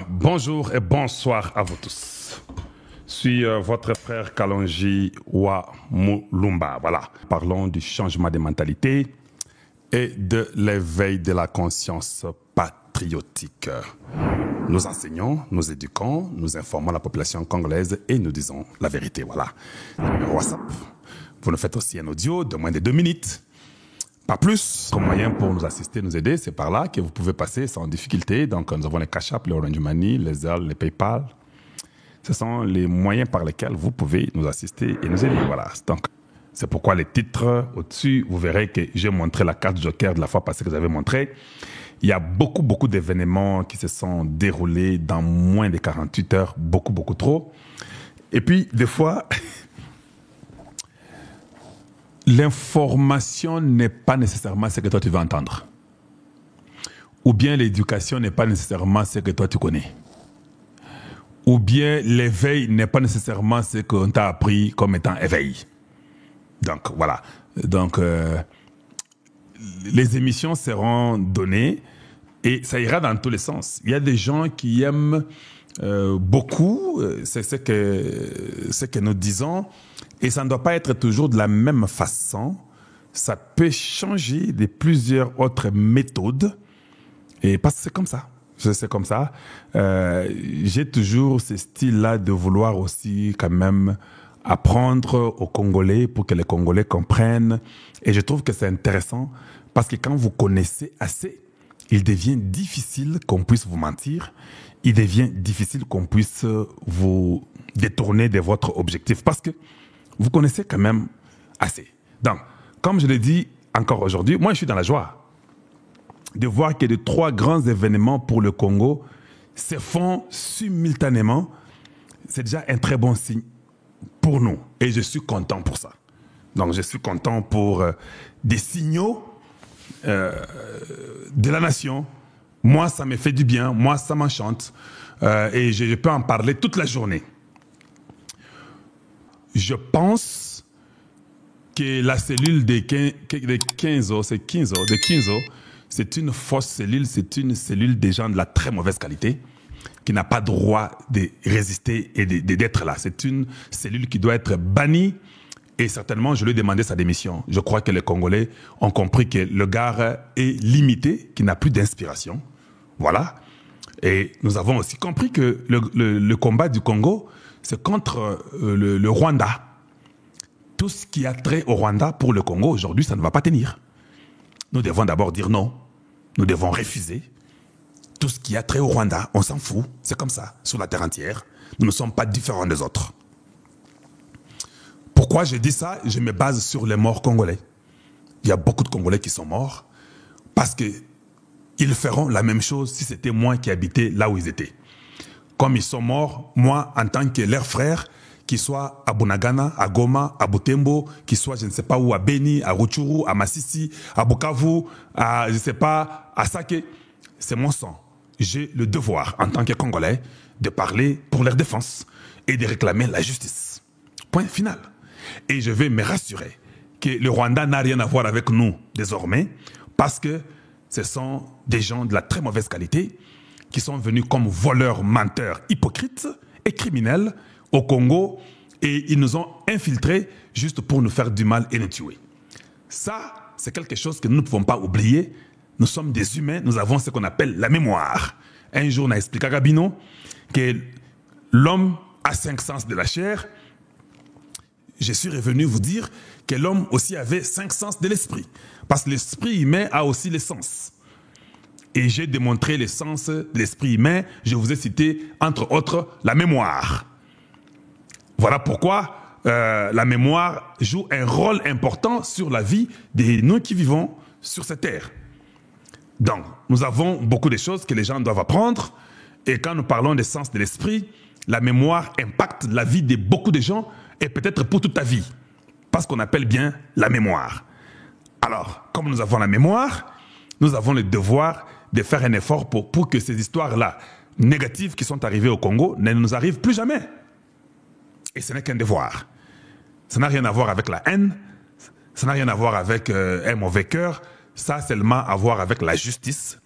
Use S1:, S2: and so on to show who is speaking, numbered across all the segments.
S1: Bonjour et bonsoir à vous tous. Je suis votre frère Kalonji Wamulumba. Voilà, parlons du changement des mentalités et de l'éveil de la conscience patriotique. Nous enseignons, nous éduquons, nous informons la population congolaise et nous disons la vérité. Voilà. WhatsApp. Vous nous faites aussi un audio de moins de 2 minutes. Pas plus. Comme moyen pour nous assister, nous aider, c'est par là que vous pouvez passer sans difficulté. Donc, nous avons les Cash App, les Orange Money, les Zelle, les PayPal. Ce sont les moyens par lesquels vous pouvez nous assister et nous aider. Voilà. Donc, c'est pourquoi les titres au-dessus, vous verrez que j'ai montré la carte Joker de la fois passée que j'avais montré. Il y a beaucoup d'événements qui se sont déroulés dans moins de 48 heures. Beaucoup trop. Et puis, des fois... L'information n'est pas nécessairement ce que toi tu veux entendre. Ou bien l'éducation n'est pas nécessairement ce que toi tu connais. Ou bien l'éveil n'est pas nécessairement ce qu'on t'a appris comme étant éveil. Donc voilà. Donc les émissions seront données et ça ira dans tous les sens. Il y a des gens qui aiment beaucoup, c'est ce que nous disons. Et ça ne doit pas être toujours de la même façon. Ça peut changer de plusieurs autres méthodes. Et parce que c'est comme ça. C'est comme ça. J'ai toujours ce style-là de vouloir aussi quand même apprendre aux Congolais pour que les Congolais comprennent. Et je trouve que c'est intéressant parce que quand vous connaissez assez, il devient difficile qu'on puisse vous mentir. Il devient difficile qu'on puisse vous détourner de votre objectif. Parce que vous connaissez quand même assez. Donc, comme je l'ai dit encore aujourd'hui, moi je suis dans la joie de voir que les 3 grands événements pour le Congo se font simultanément. C'est déjà un très bon signe pour nous. Et je suis content pour ça. Donc je suis content pour des signaux de la nation. Moi, ça me fait du bien. Moi, ça m'enchante. Et je peux en parler toute la journée. Je pense que la cellule de 15 c'est une fausse cellule, c'est une cellule des gens de la très mauvaise qualité qui n'a pas droit de résister et d'être là. C'est une cellule qui doit être bannie et certainement je lui ai demandé sa démission. Je crois que les Congolais ont compris que le gars est limité, qu'il n'a plus d'inspiration. Voilà. Et nous avons aussi compris que le combat du Congo, c'est contre le Rwanda. Tout ce qui a trait au Rwanda pour le Congo, aujourd'hui, ça ne va pas tenir. Nous devons d'abord dire non. Nous devons refuser. Tout ce qui a trait au Rwanda, on s'en fout. C'est comme ça, sur la terre entière. Nous ne sommes pas différents des autres. Pourquoi je dis ça? Je me base sur les morts congolais. Il y a beaucoup de Congolais qui sont morts parce qu'ils feront la même chose si c'était moi qui habitais là où ils étaient. Comme ils sont morts, moi, en tant que leur frère, qu'ils soient à Bunagana, à Goma, à Butembo, qu'ils soient, je ne sais pas où, à Beni, à Rutshuru, à Masisi, à Bukavu, à, je ne sais pas, à Sake, c'est mon sang. J'ai le devoir, en tant que Congolais, de parler pour leur défense et de réclamer la justice. Point final. Et je vais me rassurer que le Rwanda n'a rien à voir avec nous désormais, parce que ce sont des gens de la très mauvaise qualité qui sont venus comme voleurs, menteurs, hypocrites et criminels au Congo et ils nous ont infiltrés juste pour nous faire du mal et nous tuer. Ça, c'est quelque chose que nous ne pouvons pas oublier. Nous sommes des humains, nous avons ce qu'on appelle la mémoire. Un jour, on a expliqué à Gabino que l'homme a 5 sens de la chair. Je suis revenu vous dire que l'homme aussi avait 5 sens de l'esprit. Parce que l'esprit humain a aussi les sens. Et j'ai démontré les sens de l'esprit humain. Je vous ai cité, entre autres, la mémoire. Voilà pourquoi la mémoire joue un rôle important sur la vie de nous qui vivons sur cette terre. Donc, nous avons beaucoup de choses que les gens doivent apprendre. Et quand nous parlons des sens de l'esprit, la mémoire impacte la vie de beaucoup de gens et peut-être pour toute ta vie. Parce qu'on appelle bien la mémoire. Alors, comme nous avons la mémoire, nous avons le devoir de faire un effort pour que ces histoires-là, négatives qui sont arrivées au Congo, ne nous arrivent plus jamais. Et ce n'est qu'un devoir. Ça n'a rien à voir avec la haine, ça n'a rien à voir avec un mauvais cœur, ça a seulement à voir avec la justice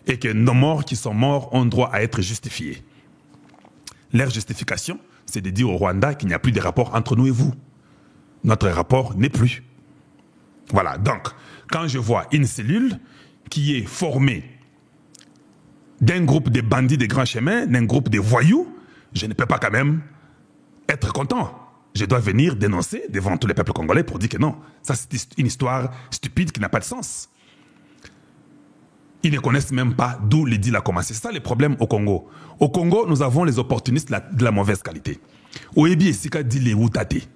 S1: et que nos morts qui sont morts ont droit à être justifiés. Leur justification, c'est de dire au Rwanda qu'il n'y a plus de rapport entre nous et vous. Notre rapport n'est plus. Voilà, donc, quand je vois une cellule qui est formée d'un groupe de bandits de grands chemins, d'un groupe de voyous, je ne peux pas quand même être content. Je dois venir dénoncer devant tous les peuples congolais pour dire que non, ça c'est une histoire stupide qui n'a pas de sens. Ils ne connaissent même pas d'où le deal a commencé. C'est ça le problème au Congo. Au Congo, nous avons les opportunistes de la mauvaise qualité. Oyebi esika dile utate.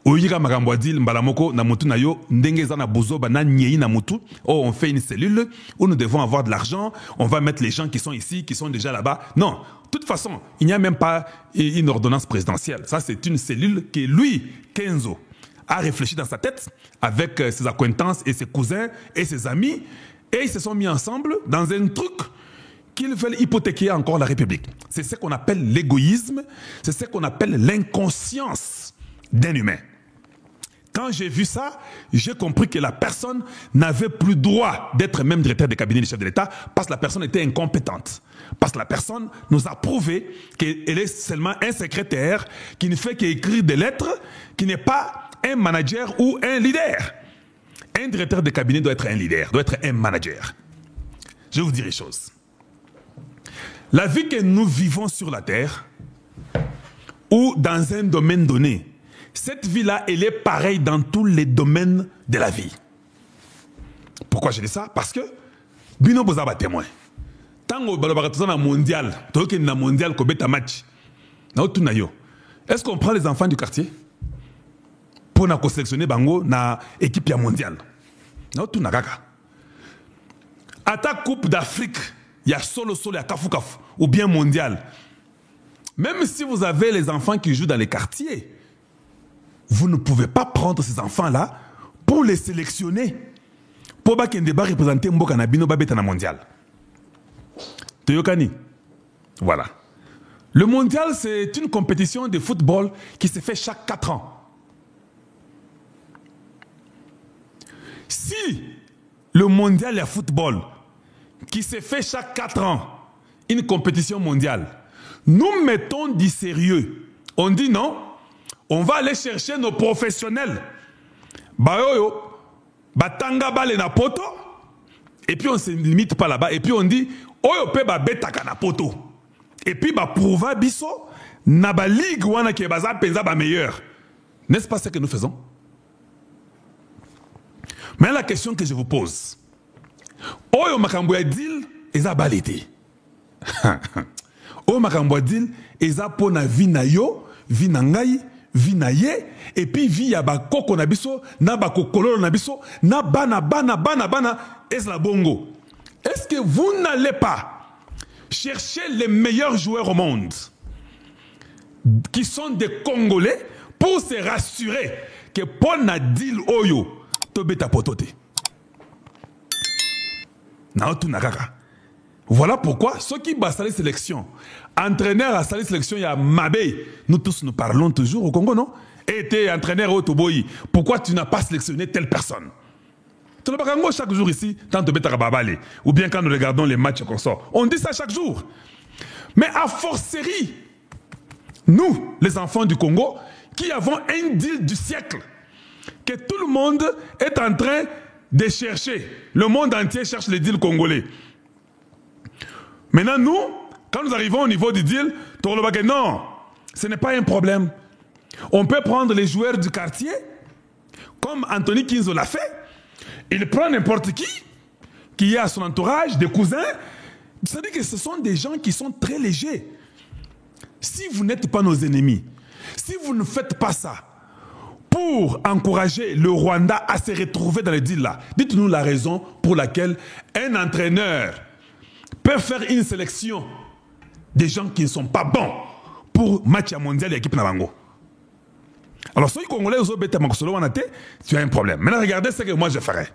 S1: Oyika makambo dile mbalamoko na mutu na yo ndenge za na bozoba na nyei na mutu. Oh, on fait une cellule où nous devons avoir de l'argent. On va mettre les gens qui sont ici, qui sont déjà là-bas. Non, de toute façon, il n'y a même pas une ordonnance présidentielle. Ça, c'est une cellule que lui, Kenzo, a réfléchi dans sa tête avec ses acquaintances et ses cousins et ses amis. Et ils se sont mis ensemble dans un truc qu'ils veulent hypothéquer encore la République. C'est ce qu'on appelle l'égoïsme, c'est ce qu'on appelle l'inconscience d'un humain. Quand j'ai vu ça, j'ai compris que la personne n'avait plus droit d'être même directeur de cabinet du chef de l'État parce que la personne était incompétente. Parce que la personne nous a prouvé qu'elle est seulement un secrétaire qui ne fait qu'écrire des lettres, qui n'est pas un manager ou un leader. Un directeur de cabinet doit être un leader, doit être un manager. Je vais vous dire une chose. La vie que nous vivons sur la terre, ou dans un domaine donné, cette vie-là, elle est pareille dans tous les domaines de la vie. Pourquoi je dis ça? Parce que, bino bozaba témoin. Tango balobakatoza na mondial, toyoke na mondial kobeta match. Na otunayo. Est-ce qu'on prend les enfants du quartier? Pour na sélectionner bango na équipe ya mondiale. Na otuna kaka. Ata coupe d'Afrique, il y a solo ya kafu kafu ou bien mondial. Même si vous avez les enfants qui jouent dans les quartiers, vous ne pouvez pas prendre ces enfants-là pour les sélectionner. Pour pas qu'ils débat représenter Mboka na bino babeta na mondial. Toyokani. Voilà. Le mondial, c'est une compétition de football qui se fait chaque 4 ans. Si le mondial de football qui se fait chaque 4 ans, une compétition mondiale, nous mettons du sérieux. On dit non, on va aller chercher nos professionnels. Bayoyo, batanga bale na poto, et puis on ne se limite pas là-bas, et puis on dit, oyo pe ba betaka na poto. Et puis ba prouva biso, na ba ligue wana ki baza penza ba meilleur. N'est-ce pas ce que nous faisons? Mais la question que je vous pose, oyo makambo ya deal eza balete. Oyo makambo ya deal eza po na vi na yo, vi na ngai, vi na ye, et puis vi ya ba koko na biso, na ba kokololo na biso, na bana es la bongo. Est-ce que vous n'allez pas chercher les meilleurs joueurs au monde qui sont des Congolais pour se rassurer que pour na deal oyo tobeta potote. Voilà pourquoi ceux qui battent la sélection, entraîneur à la sélection, il y a Mabé. Nous tous nous parlons toujours au Congo, non? Et tu es entraîneur au Toboyi. Pourquoi tu n'as pas sélectionné telle personne? Tu ne pas chaque jour ici, tant de ou bien quand nous regardons les matchs qu'on sort. On dit ça chaque jour. Mais à forcerie, nous, les enfants du Congo, qui avons un deal du siècle, que tout le monde est en train de chercher. Le monde entier cherche les deals congolais. Maintenant, nous, quand nous arrivons au niveau du deal, non, ce n'est pas un problème. On peut prendre les joueurs du quartier, comme Anthony Kinzo l'a fait. Il prend n'importe qui est à son entourage, des cousins. C'est-à-dire que ce sont des gens qui sont très légers. Si vous n'êtes pas nos ennemis, si vous ne faites pas ça, pour encourager le Rwanda à se retrouver dans le deal là, dites-nous la raison pour laquelle un entraîneur peut faire une sélection des gens qui ne sont pas bons pour match mondial et équipe Nabango. Alors, ceux Congolais, tu as un problème. Maintenant, regardez ce que moi je ferais.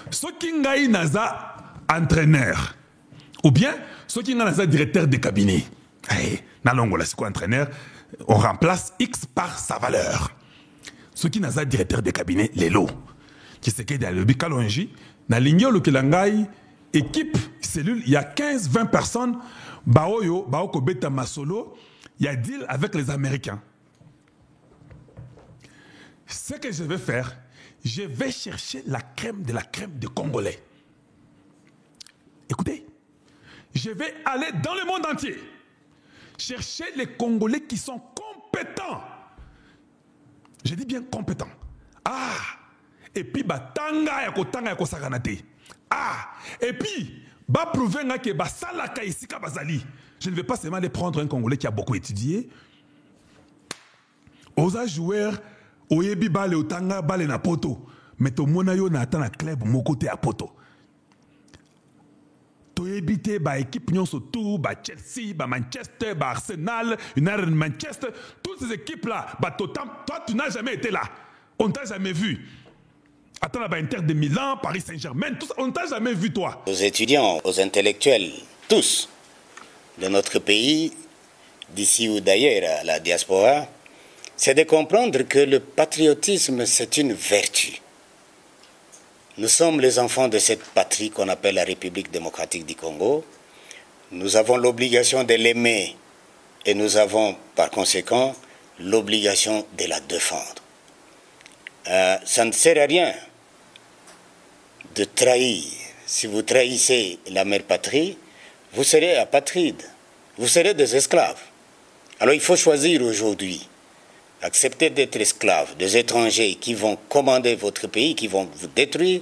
S1: Ceux qui ont naza entraîneur, ou bien ceux qui ont naza directeur de cabinet. Nalongola, c'est quoi entraîneur? On remplace X par sa valeur. Ceux qui n'ont pas directeur de cabinet, les lots. Qui se quittent à l'obi kalonji, na lingyo le kilangai, équipe, cellule, il y a 15-20 personnes, Baoyo, Baoko Beta Masolo, il y a deal avec les Américains. Ce que je vais faire, je vais chercher la crème de la crème des Congolais. Écoutez, je vais aller dans le monde entier, chercher les Congolais qui sont compétents. Je dis bien compétents. Ah! Et puis, tanga ya ko saganate. Ah! Et puis, prouver que salaka ici bazali. Je ne vais pas seulement aller prendre un Congolais qui a beaucoup étudié. Osa joueur, oyebi bale otanga bale na poto. Mais to mona yo na atana club mon côté à poto. Toyebite équipe nyonso tout, Chelsea, Manchester, Arsenal, United Manchester, toutes ces équipes là, toi tu n'as jamais été là. On t'a jamais vu. Attends, Inter de Milan, Paris Saint-Germain, tout ça, on ne t'a jamais vu, toi.
S2: Aux étudiants, aux intellectuels, tous, de notre pays, d'ici ou d'ailleurs, à la diaspora, c'est de comprendre que le patriotisme, c'est une vertu. Nous sommes les enfants de cette patrie qu'on appelle la République démocratique du Congo. Nous avons l'obligation de l'aimer et nous avons, par conséquent, l'obligation de la défendre. Ça ne sert à rien de trahir. Si vous trahissez la mère patrie, vous serez apatride, vous serez des esclaves. Alors il faut choisir aujourd'hui, accepter d'être esclaves des étrangers qui vont commander votre pays, qui vont vous détruire,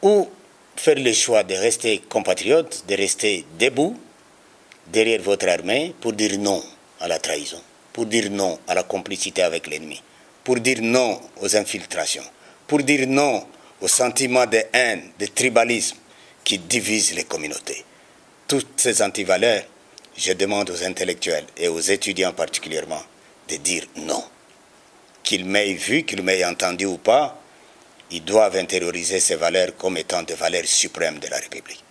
S2: ou faire le choix de rester compatriote, de rester debout derrière votre armée pour dire non à la trahison, pour dire non à la complicité avec l'ennemi, pour dire non aux infiltrations, pour dire non au sentiment de haine, de tribalisme qui divise les communautés. Toutes ces antivaleurs, je demande aux intellectuels et aux étudiants particulièrement de dire non. Qu'ils m'aient vu, qu'ils m'aient entendu ou pas, ils doivent intérioriser ces valeurs comme étant des valeurs suprêmes de la République.